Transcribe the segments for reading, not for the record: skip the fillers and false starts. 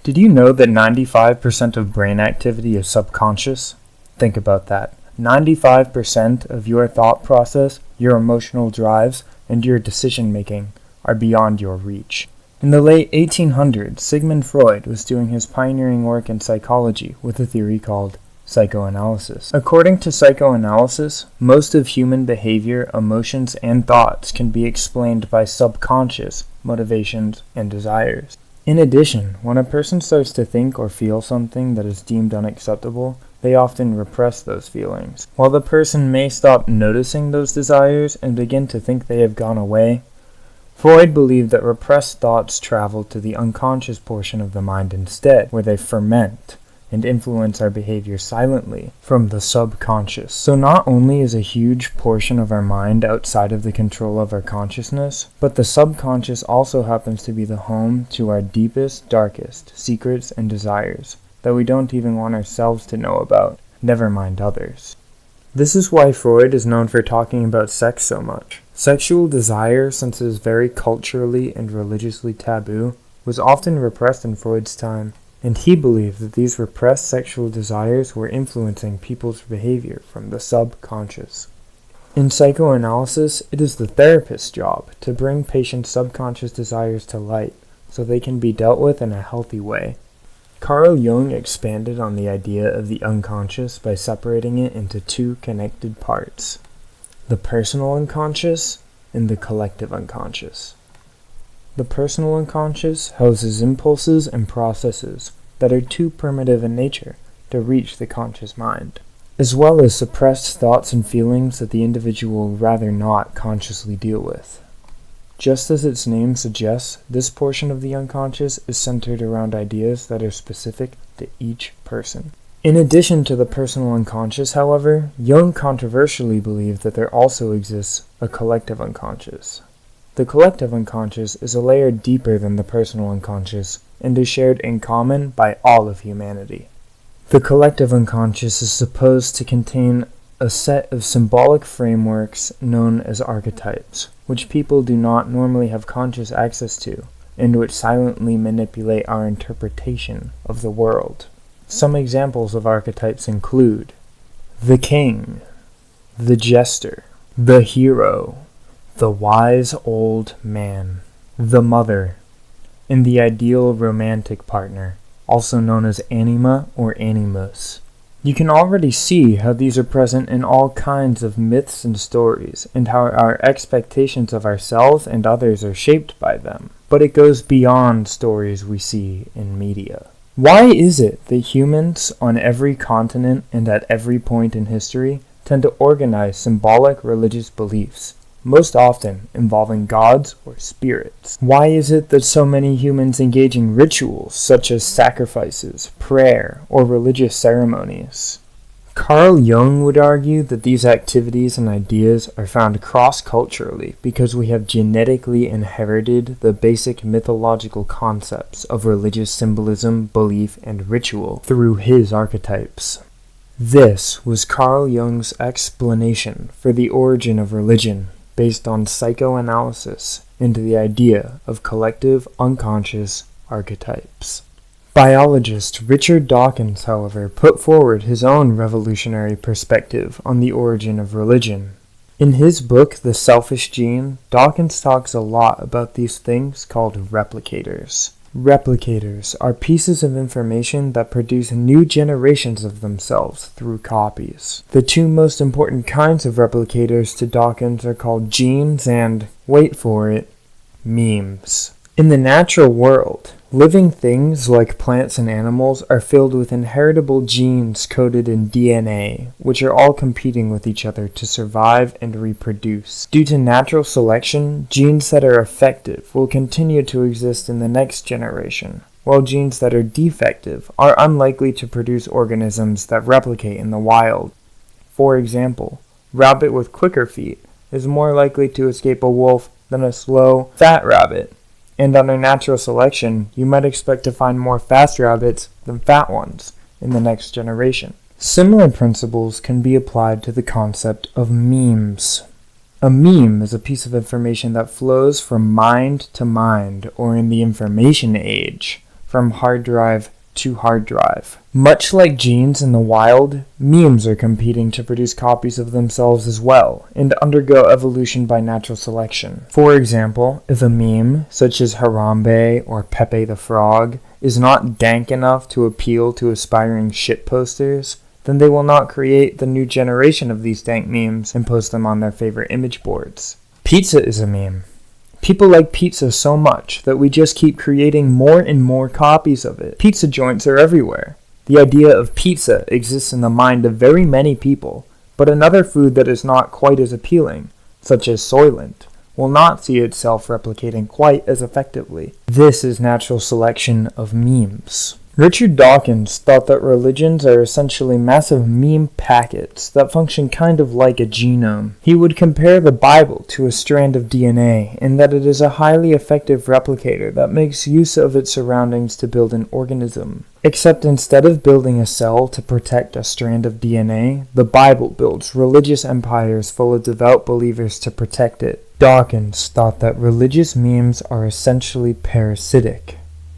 Did you know that 95% of brain activity is subconscious? Think about that. 95% of your thought process, your emotional drives, and your decision-making are beyond your reach. In the late 1800s, Sigmund Freud was doing his pioneering work in psychology with a theory called psychoanalysis. According to psychoanalysis, most of human behavior, emotions, and thoughts can be explained by subconscious motivations and desires. In addition, when a person starts to think or feel something that is deemed unacceptable, they often repress those feelings. While the person may stop noticing those desires and begin to think they have gone away, Freud believed that repressed thoughts travel to the unconscious portion of the mind instead, where they ferment and influence our behavior silently from the subconscious. So not only is a huge portion of our mind outside of the control of our consciousness, but the subconscious also happens to be the home to our deepest, darkest secrets and desires that we don't even want ourselves to know about, never mind others. This is why Freud is known for talking about sex so much. Sexual desire, since it is very culturally and religiously taboo, was often repressed in Freud's time, and he believed that these repressed sexual desires were influencing people's behavior from the subconscious. In psychoanalysis, it is the therapist's job to bring patients' subconscious desires to light so they can be dealt with in a healthy way. Carl Jung expanded on the idea of the unconscious by separating it into two connected parts: the personal unconscious and the collective unconscious. The personal unconscious houses impulses and processes that are too primitive in nature to reach the conscious mind, as well as suppressed thoughts and feelings that the individual would rather not consciously deal with. Just as its name suggests, this portion of the unconscious is centered around ideas that are specific to each person. In addition to the personal unconscious, however, Jung controversially believed that there also exists a collective unconscious. The collective unconscious is a layer deeper than the personal unconscious and is shared in common by all of humanity. The collective unconscious is supposed to contain a set of symbolic frameworks known as archetypes, which people do not normally have conscious access to, and which silently manipulate our interpretation of the world. Some examples of archetypes include the king, the jester, the hero, the wise old man, the mother, and the ideal romantic partner, also known as anima or animus. You can already see how these are present in all kinds of myths and stories, and how our expectations of ourselves and others are shaped by them. But it goes beyond stories we see in media. Why is it that humans on every continent and at every point in history tend to organize symbolic religious beliefs, most often involving gods or spirits? Why is it that so many humans engage in rituals such as sacrifices, prayer, or religious ceremonies? Carl Jung would argue that these activities and ideas are found cross-culturally because we have genetically inherited the basic mythological concepts of religious symbolism, belief, and ritual through his archetypes. This was Carl Jung's explanation for the origin of religion, based on psychoanalysis into the idea of collective unconscious archetypes. Biologist Richard Dawkins, however, put forward his own revolutionary perspective on the origin of religion. In his book, The Selfish Gene, Dawkins talks a lot about these things called replicators. Replicators are pieces of information that produce new generations of themselves through copies. The two most important kinds of replicators to Dawkins are called genes and, wait for it, memes. In the natural world, living things like plants and animals are filled with inheritable genes coded in DNA, which are all competing with each other to survive and reproduce. Due to natural selection, genes that are effective will continue to exist in the next generation, while genes that are defective are unlikely to produce organisms that replicate in the wild. For example, rabbit with quicker feet is more likely to escape a wolf than a slow, fat rabbit. And under natural selection, you might expect to find more fast rabbits than fat ones in the next generation. Similar principles can be applied to the concept of memes. A meme is a piece of information that flows from mind to mind, or in the information age, from hard drive to hard drive. Much like genes in the wild, memes are competing to produce copies of themselves as well, and undergo evolution by natural selection. For example, if a meme, such as Harambe or Pepe the Frog, is not dank enough to appeal to aspiring shitposters, then they will not create the new generation of these dank memes and post them on their favorite image boards. Pizza is a meme. People like pizza so much that we just keep creating more and more copies of it. Pizza joints are everywhere. The idea of pizza exists in the mind of very many people, but another food that is not quite as appealing, such as Soylent, will not see itself replicating quite as effectively. This is natural selection of memes. Richard Dawkins thought that religions are essentially massive meme packets that function kind of like a genome. He would compare the Bible to a strand of DNA in that it is a highly effective replicator that makes use of its surroundings to build an organism. Except instead of building a cell to protect a strand of DNA, the Bible builds religious empires full of devout believers to protect it. Dawkins thought that religious memes are essentially parasitic,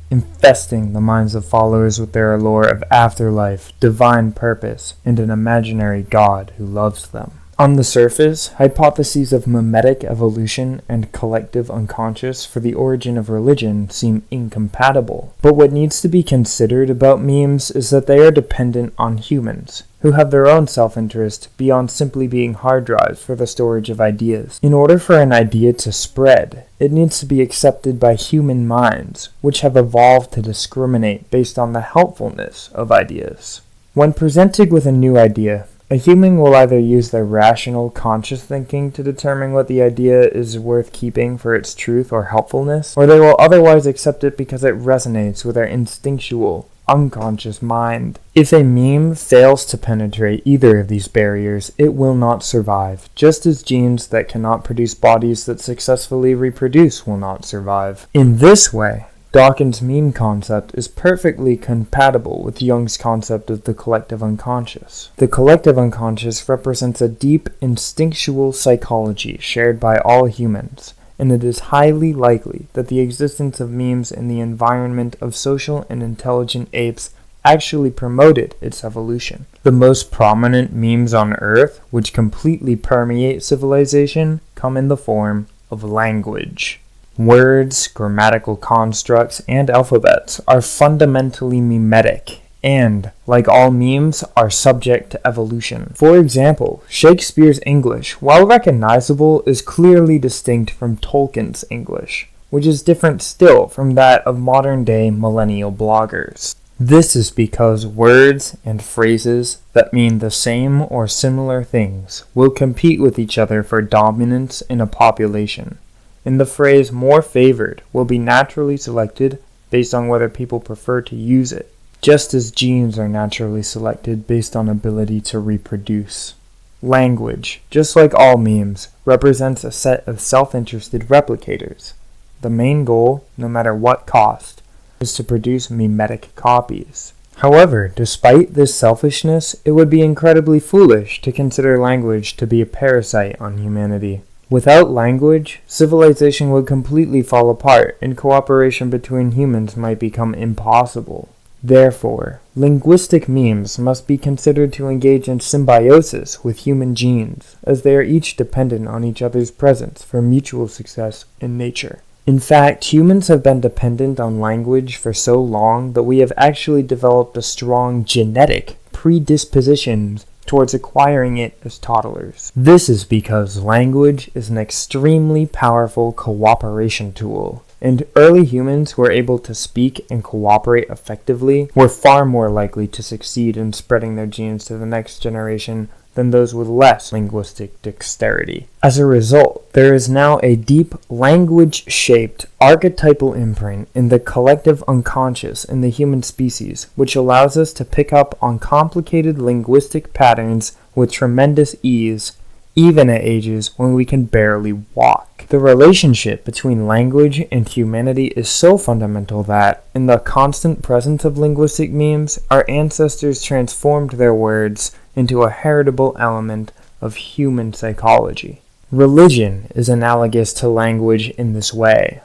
infesting the minds of followers with their allure of afterlife, divine purpose, and an imaginary God who loves them. On the surface, hypotheses of mimetic evolution and collective unconscious for the origin of religion seem incompatible. But what needs to be considered about memes is that they are dependent on humans, who have their own self-interest beyond simply being hard drives for the storage of ideas. In order for an idea to spread, it needs to be accepted by human minds, which have evolved to discriminate based on the helpfulness of ideas. When presented with a new idea, a human will either use their rational, conscious thinking to determine what the idea is worth keeping for its truth or helpfulness, or they will otherwise accept it because it resonates with their instinctual, unconscious mind. If a meme fails to penetrate either of these barriers, it will not survive, just as genes that cannot produce bodies that successfully reproduce will not survive. In this way, Dawkins' meme concept is perfectly compatible with Jung's concept of the collective unconscious. The collective unconscious represents a deep, instinctual psychology shared by all humans, and it is highly likely that the existence of memes in the environment of social and intelligent apes actually promoted its evolution. The most prominent memes on Earth, which completely permeate civilization, come in the form of language. Words, grammatical constructs, and alphabets are fundamentally mimetic and, like all memes, are subject to evolution. For example, Shakespeare's English, while recognizable, is clearly distinct from Tolkien's English, which is different still from that of modern-day millennial bloggers. This is because words and phrases that mean the same or similar things will compete with each other for dominance in a population, and the phrase more favored will be naturally selected based on whether people prefer to use it, just as genes are naturally selected based on ability to reproduce. Language, just like all memes, represents a set of self-interested replicators. The main goal, no matter what cost, is to produce mimetic copies. However, despite this selfishness, it would be incredibly foolish to consider language to be a parasite on humanity. Without language, civilization would completely fall apart, and cooperation between humans might become impossible. Therefore, linguistic memes must be considered to engage in symbiosis with human genes, as they are each dependent on each other's presence for mutual success in nature. In fact, humans have been dependent on language for so long that we have actually developed a strong genetic predisposition towards acquiring it as toddlers. This is because language is an extremely powerful cooperation tool, and early humans who were able to speak and cooperate effectively were far more likely to succeed in spreading their genes to the next generation than those with less linguistic dexterity. As a result, there is now a deep language-shaped archetypal imprint in the collective unconscious in the human species, which allows us to pick up on complicated linguistic patterns with tremendous ease, even at ages when we can barely walk. The relationship between language and humanity is so fundamental that, in the constant presence of linguistic memes, our ancestors transformed their words into a heritable element of human psychology. Religion is analogous to language in this way.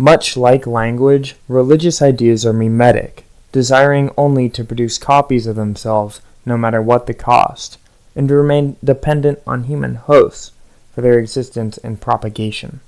Much like language, religious ideas are mimetic, desiring only to produce copies of themselves no matter what the cost, and to remain dependent on human hosts for their existence and propagation.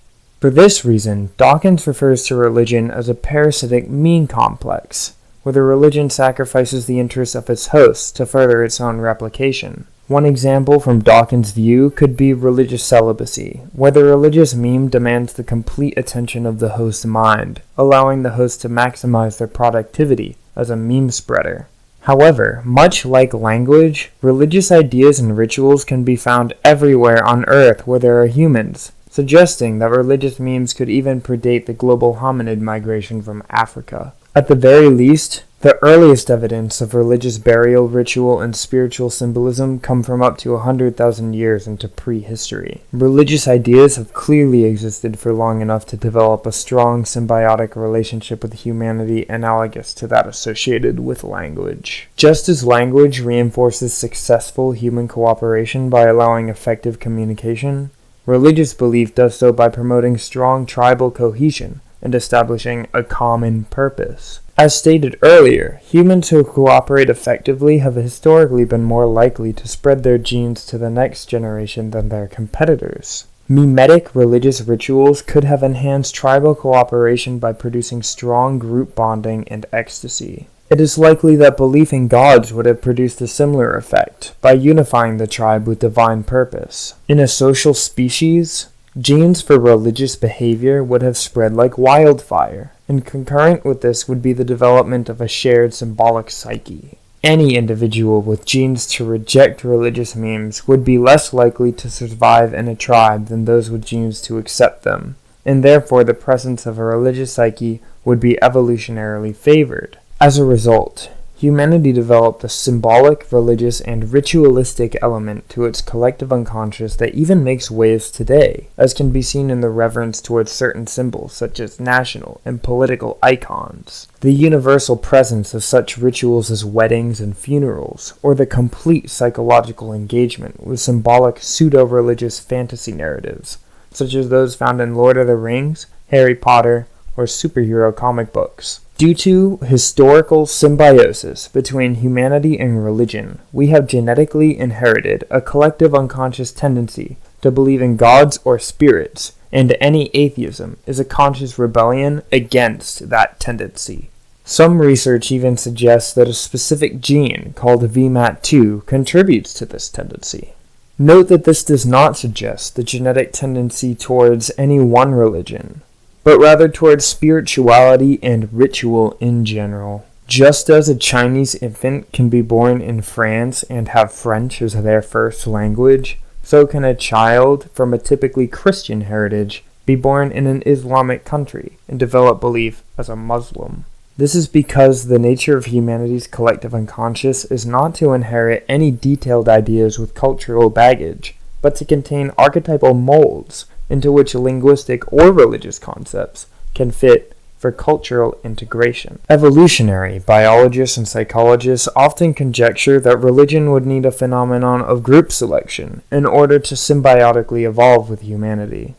For this reason, Dawkins refers to religion as a parasitic mean complex, where the religion sacrifices the interests of its hosts to further its own replication. One example from Dawkins' view could be religious celibacy, where the religious meme demands the complete attention of the host's mind, allowing the host to maximize their productivity as a meme spreader. However, much like language, religious ideas and rituals can be found everywhere on Earth where there are humans, suggesting that religious memes could even predate the global hominid migration from Africa. At the very least, the earliest evidence of religious burial ritual and spiritual symbolism come from up to 100,000 years into prehistory. Religious ideas have clearly existed for long enough to develop a strong symbiotic relationship with humanity analogous to that associated with language. Just as language reinforces successful human cooperation by allowing effective communication, religious belief does so by promoting strong tribal cohesion and establishing a common purpose. As stated earlier, humans who cooperate effectively have historically been more likely to spread their genes to the next generation than their competitors. Mimetic religious rituals could have enhanced tribal cooperation by producing strong group bonding and ecstasy. It is likely that belief in gods would have produced a similar effect by unifying the tribe with divine purpose. In a social species, genes for religious behavior would have spread like wildfire, and concurrent with this would be the development of a shared symbolic psyche. Any individual with genes to reject religious memes would be less likely to survive in a tribe than those with genes to accept them, and therefore the presence of a religious psyche would be evolutionarily favored. As a result, humanity developed a symbolic, religious, and ritualistic element to its collective unconscious that even makes waves today, as can be seen in the reverence towards certain symbols such as national and political icons, the universal presence of such rituals as weddings and funerals, or the complete psychological engagement with symbolic pseudo-religious fantasy narratives, such as those found in Lord of the Rings, Harry Potter, or superhero comic books. Due to historical symbiosis between humanity and religion, we have genetically inherited a collective unconscious tendency to believe in gods or spirits, and any atheism is a conscious rebellion against that tendency. Some research even suggests that a specific gene called VMAT2 contributes to this tendency. Note that this does not suggest the genetic tendency towards any one religion, but rather towards spirituality and ritual in general. Just as a Chinese infant can be born in France and have French as their first language, so can a child from a typically Christian heritage be born in an Islamic country and develop belief as a Muslim. This is because the nature of humanity's collective unconscious is not to inherit any detailed ideas with cultural baggage, but to contain archetypal molds into which linguistic or religious concepts can fit for cultural integration. Evolutionary biologists and psychologists often conjecture that religion would need a phenomenon of group selection in order to symbiotically evolve with humanity.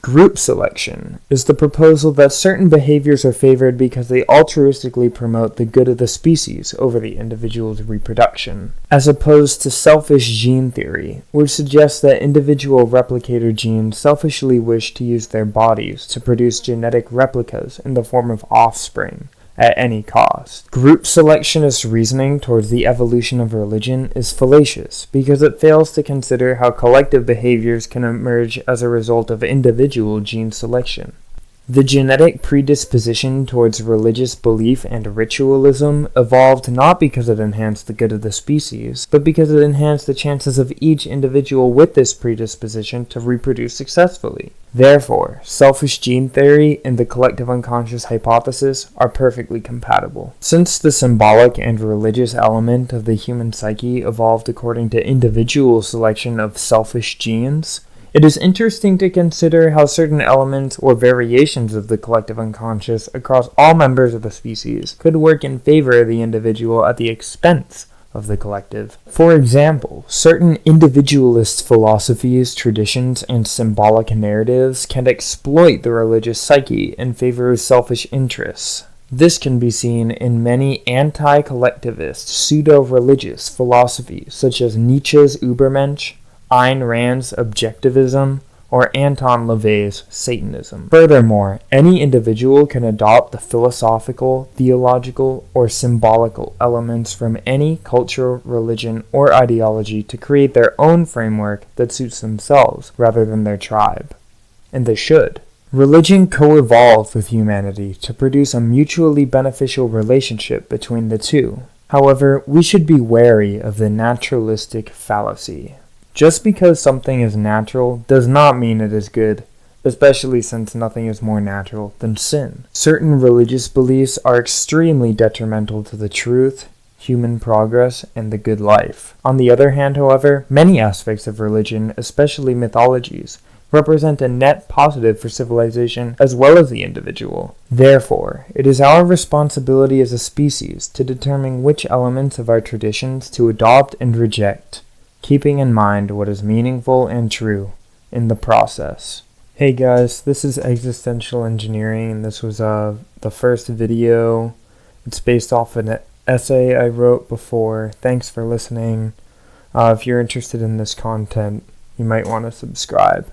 Group selection is the proposal that certain behaviors are favored because they altruistically promote the good of the species over the individual's reproduction, as opposed to selfish gene theory, which suggests that individual replicator genes selfishly wish to use their bodies to produce genetic replicas in the form of offspring at any cost. Group selectionist reasoning towards the evolution of religion is fallacious because it fails to consider how collective behaviors can emerge as a result of individual gene selection. The genetic predisposition towards religious belief and ritualism evolved not because it enhanced the good of the species, but because it enhanced the chances of each individual with this predisposition to reproduce successfully. Therefore, selfish gene theory and the collective unconscious hypothesis are perfectly compatible. Since the symbolic and religious element of the human psyche evolved according to individual selection of selfish genes, it is interesting to consider how certain elements or variations of the collective unconscious across all members of the species could work in favor of the individual at the expense of the collective. For example, certain individualist philosophies, traditions, and symbolic narratives can exploit the religious psyche in favor of selfish interests. This can be seen in many anti-collectivist, pseudo-religious philosophies such as Nietzsche's Übermensch, Ayn Rand's Objectivism, or Anton LaVey's Satanism. Furthermore, any individual can adopt the philosophical, theological, or symbolical elements from any culture, religion, or ideology to create their own framework that suits themselves rather than their tribe. And they should. Religion co-evolved with humanity to produce a mutually beneficial relationship between the two. However, we should be wary of the naturalistic fallacy. Just because something is natural does not mean it is good, especially since nothing is more natural than sin. Certain religious beliefs are extremely detrimental to the truth, human progress, and the good life. On the other hand, however, many aspects of religion, especially mythologies, represent a net positive for civilization as well as the individual. Therefore, it is our responsibility as a species to determine which elements of our traditions to adopt and reject, keeping in mind what is meaningful and true in the process. Hey guys, this is Existential Engineering, and this was the first video. It's based off an essay I wrote before. Thanks for listening. If you're interested in this content, you might want to subscribe.